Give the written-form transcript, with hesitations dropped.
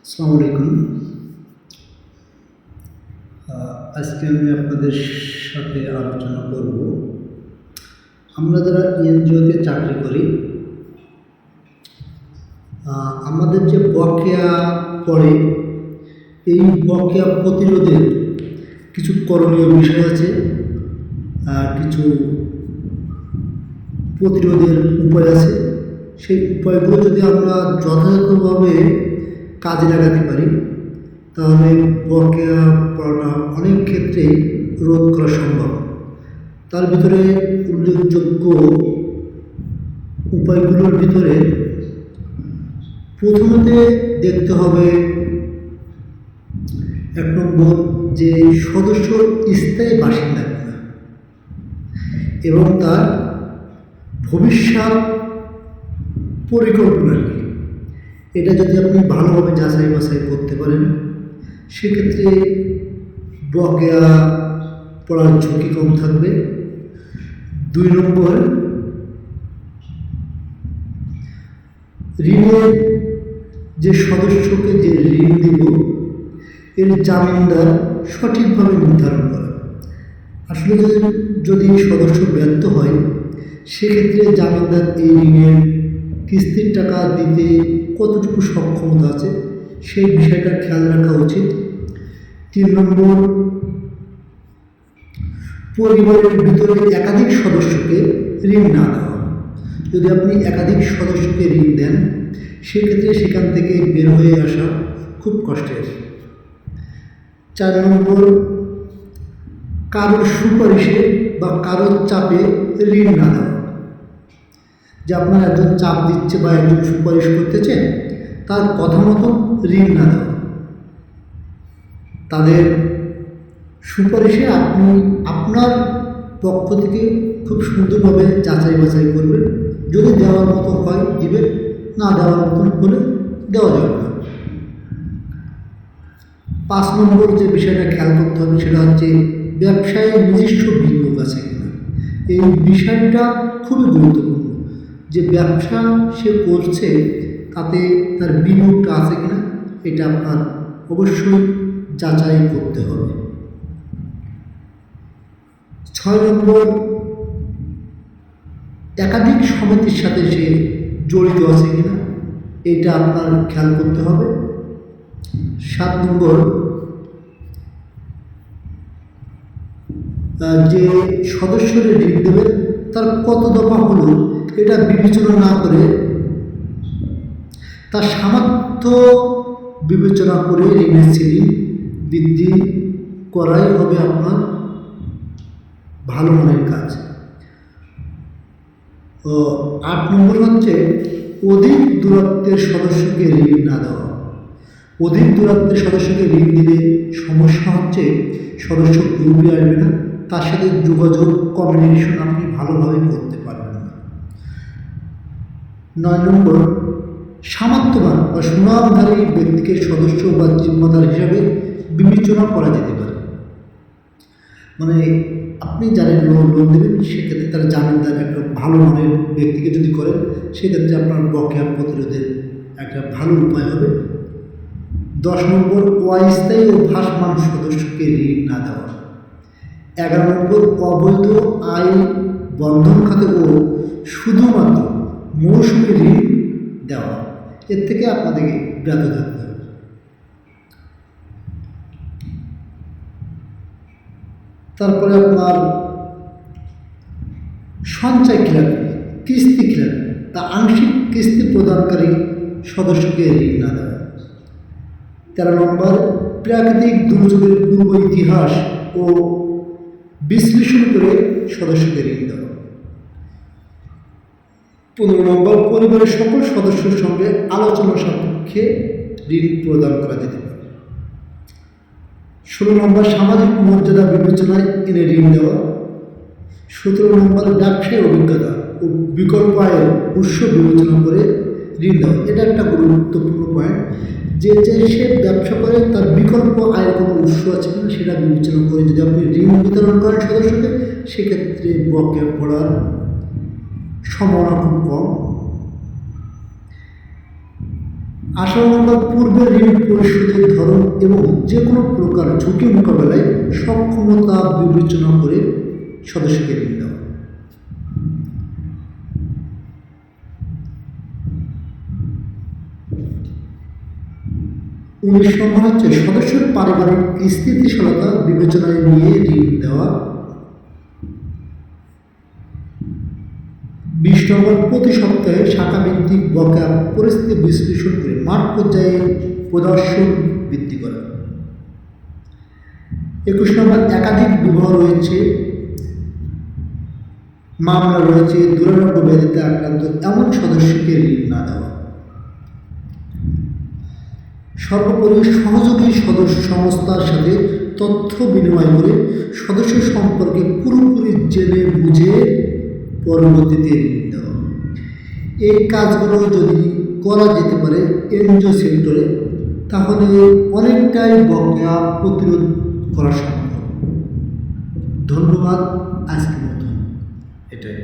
আসসালামু আলাইকুম। আজকে আমি আপনাদের সাথে আলোচনা করব, আমরা যারা এনজিওতে চাকরি করি, আমাদের যে বকেয়া পড়ে, এই বকেয়া প্রতিরোধের কিছু করণীয় বিষয় আছে, কিছু প্রতিরোধের উপায় আছে। সেই উপায়গুলো যদি আমরা যথাযথভাবে কাজে লাগাতে পারি, তাহলে বকেয়া পড়া অনেক ক্ষেত্রেই রোধ করা সম্ভব। তার ভিতরে উল্লেখযোগ্য উপায়গুলোর ভিতরে প্রথমতে দেখতে হবে, ১ নম্বর, যে সদস্য স্থায়ী বাসিন্দা কিনা এবং তার ভবিষ্যৎ পরিকল্পনা কি। এটা যদি আপনি ভালোভাবে যাচাই বাছাই করতে পারেন, সেক্ষেত্রে বকেয়া পড়ার ঝুঁকি কম থাকবে। ২ নম্বর, ঋণের যে সদস্যকে যে ঋণ দিব, এর জামিনদার সঠিকভাবে নির্ধারণ করা। আসলে যদি সদস্য ব্যর্থ হয়, সেক্ষেত্রে জামিনদার এই ঋণের কিস্তির টাকা দিতে কতটুকু সক্ষমতা আছে, সেই বিষয়টা খেয়াল রাখা উচিত। ৩ নম্বর, পরিবারের ভিতরে একাধিক সদস্যকে ঋণ না দেওয়া। যদি আপনি একাধিক সদস্যকে ঋণ দেন, সেক্ষেত্রে সেখান থেকে বের হয়ে আসা খুব কষ্টের। ৪ নম্বর, কারোর সুপারিশে বা কারোর চাপে ঋণ না দেওয়া। যে আপনার একজন চাপ দিচ্ছে বা একজন সুপারিশ করতেছে, তার কথা মতো ঋণ না দেওয়া। তাদের সুপারিশে আপনি আপনার পক্ষ থেকে খুব সুন্দরভাবে যাচাই বাছাই করবেন। যদি দেওয়ার মতো হয় দিবেন, না দেওয়ার মতন হলে দেওয়া যাবে না। ৫ নম্বর যে বিষয়টা খেয়াল করতে হবে, সেটা হচ্ছে ব্যবসায় নিজস্ব বিনিয়োগ আছে কিনা। এই বিষয়টা খুবই গুরুত্বপূর্ণ, যে ব্যবসা সে করছে তাতে তার বিনিয়োগটা আছে কিনা, এটা আপনার অবশ্যই যাচাই করতে হবে। ৬ নম্বর, একাধিক সমিতির সাথে সে জড়িত আছে কিনা, এটা আপনার খেয়াল করতে হবে। ৭ নম্বর, যে সদস্যরা ঋণ দেবেন তার কত দফা হলো, এটা বিবেচনা না করে তার সামর্থ্য বিবেচনা করে ঋণের শ্রেণী বৃদ্ধি করাই হবে আপনার ভালো মনের কাজ। ৮ নম্বর হচ্ছে অধিক দূরত্বের সদস্যকে ঋণ না দেওয়া। অধিক দূরত্বের সদস্যকে ঋণ দিলে সমস্যা হচ্ছে সদস্য গ্রুপে আসবে না, তার সাথে যোগাযোগ কমিউনিকেশন আপনি ভালোভাবে করতে পারবেন না। ৯ নম্বর, সামর্থ্যবান বা সুনামধারী ব্যক্তিকে সদস্য বা জিম্মাদার হিসাবে বিবেচনা করা যেতে পারে। মানে আপনি যারা লোন দেবেন, সেক্ষেত্রে তার জামিনদার একটা ভালো মানের ব্যক্তিকে যদি করেন, সেক্ষেত্রে আপনার বকেয়া প্রতিরোধের একটা ভালো উপায় হবে। ১০ নম্বর, অস্থায়ী ও ভাসমান সদস্যকে ঋণ না দেওয়া। ১১ নম্বর, অবৈধ আয় বন্ধন খাতে ও শুধুমাত্র মৌসুমী ঋণ দেওয়া। এর থেকে আপনাদেরকে বিরত থাকতে হবে। তারপরে আপনার সঞ্চয় খিলাপি, কিস্তি খিলাপি, তা আংশিক কিস্তি প্রদানকারী সদস্যকে ঋণ না দেওয়া। ১৩ নম্বর, প্রাকৃতিক দুর্যোগের পূর্ব ইতিহাস ও বিশ্লেষণ করে সদস্যকে ঋণ দেওয়া। ১৫ নম্বর, পরিবারের সকল সদস্যের সঙ্গে আলোচনা সাপেক্ষে ঋণ প্রদান করা যেতে পারে। ১৬ নম্বর, সামাজিক মর্যাদা বিবেচনায় এনে ঋণ দেওয়া। ১৭ নম্বর, ব্যবসায় অভিজ্ঞতা ও বিকল্প আয়ের উৎস বিবেচনা করে ঋণ দেওয়া। এটা একটা গুরুত্বপূর্ণ পয়েন্ট, যে সে ব্যবসা করে তার বিকল্প আয়ের কোনো উৎস আছে কিনা, সেটা বিবেচনা করে যদি আপনি ঋণ বিতরণ করেন সদস্যকে, সেক্ষেত্রে বকেয়া পড়ার সম্ভাবনা খুব কম। 18 নম্বর, পূর্বে ঋণ পরিশোধের ধরন এবং যে কোনো প্রকার ঝুঁকি মোকাবেলায় সক্ষমতা বিবেচনা করে সদস্যকে ঋণ দেওয়া। 19 নম্বর হচ্ছে সদস্যের পারিবারিক স্থিতিশীলতা বিবেচনায় নিয়ে ঋণ দেওয়া। 20 নম্বর, প্রতি সপ্তাহে শাখাভিত্তিক বকেয়া পরিস্থিতি বিশ্লেষণ করে মাঠ পর্যায়ে প্রদর্শন বৃদ্ধি করা। 21 নম্বর, একাধিক বিবাহ রয়েছে, মামলা রয়েছে, দুরারোগ্য ব্যাধিতে আক্রান্ত এমন সদস্যকে ঋণ না দেওয়া। সর্বোপরি সহযোগী সদস্য সংস্থার সাথে তথ্য বিনিময় করে সদস্য সম্পর্কে পুরোপুরি জেনে বুঝে পরবর্তীতে ঋণ দেওয়া। এই কাজগুলো যদি করা যেতে পারে এনজিও সেক্টরে, তাহলে অনেকটাই বকেয়া প্রতিরোধ করা সম্ভব। ধন্যবাদ, আজকের মতো এটাই।